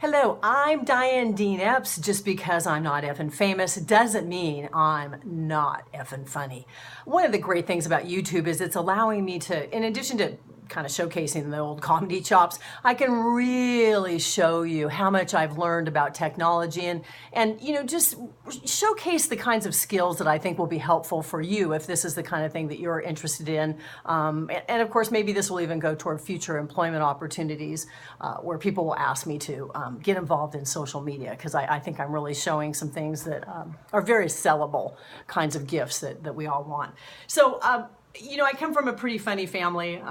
Hello, I'm Diane Dean-Epps. Just because I'm not effing famous doesn't mean I'm not effing funny. One of the great things about YouTube is it's allowing me to, in addition to kind of showcasing the old comedy chops, I can really show you how much I've learned about technology and just showcase the kinds of skills that I think will be helpful for you if this is the kind of thing that you're interested in. And of course, maybe this will even go toward future employment opportunities where people will ask me to get involved in social media, because I think I'm really showing some things that are very sellable kinds of gifts that we all want. So, I come from a pretty funny family.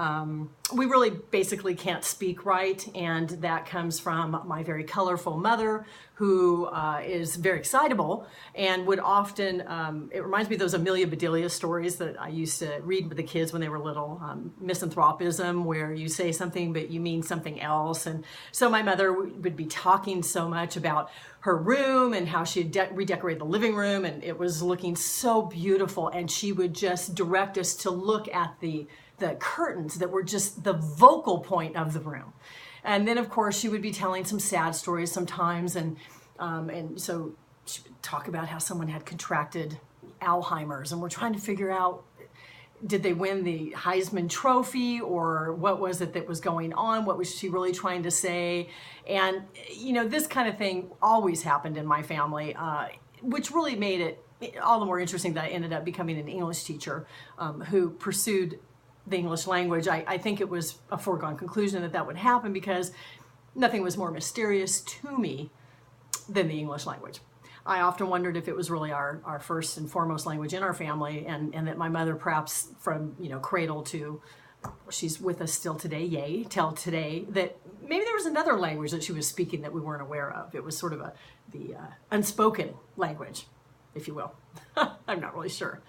We really basically can't speak right, and that comes from my very colorful mother, who is very excitable and would often, it reminds me of those Amelia Bedelia stories that I used to read with the kids when they were little, misanthropism, where you say something but you mean something else. And so my mother would be talking so much about her room and how she had redecorated the living room, and it was looking so beautiful, and she would just direct us to look at the curtains that were just the vocal point of the room. And then of course she would be telling some sad stories sometimes, and so she would talk about how someone had contracted Alzheimer's, and we're trying to figure out, did they win the Heisman Trophy, or what was it that was going on? What was she really trying to say? And this kind of thing always happened in my family, which really made it all the more interesting that I ended up becoming an English teacher who pursued the English language. I think it was a foregone conclusion that would happen, because nothing was more mysterious to me than the English language. I often wondered if it was really our first and foremost language in our family, and that my mother, perhaps from cradle to, she's with us still today, yay, till today, that maybe there was another language that she was speaking that we weren't aware of. It was sort of the unspoken language, if you will. I'm not really sure.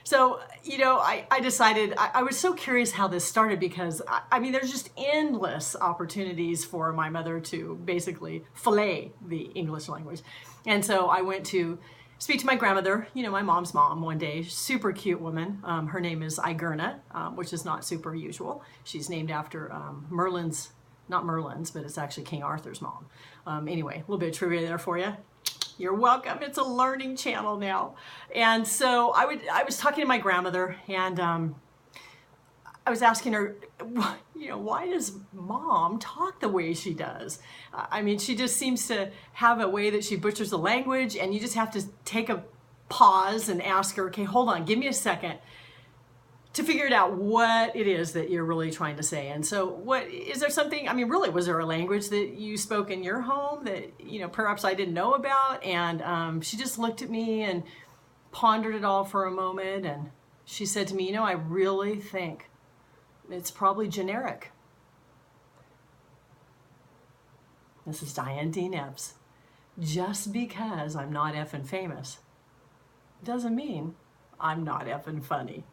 So, I decided, I was so curious how this started, because there's just endless opportunities for my mother to basically fillet the English language. And so I went to speak to my grandmother, my mom's mom, one day. Super cute woman. Her name is Igerna, which is not super usual. She's named after Merlin's, not Merlin's, but it's actually King Arthur's mom. Anyway, a little bit of trivia there for you. You're welcome. It's a learning channel now. And so I was talking to my grandmother, and I was asking her, why does mom talk the way she does? She just seems to have a way that she butchers the language, and you just have to take a pause and ask her, okay, hold on, give me a second, to figure it out what it is that you're really trying to say. And so is there something, really, was there a language that you spoke in your home that, perhaps I didn't know about? And she just looked at me and pondered it all for a moment. And she said to me, I really think it's probably generic. This is Diane Dean-Epps. Just because I'm not effing famous doesn't mean I'm not effing funny.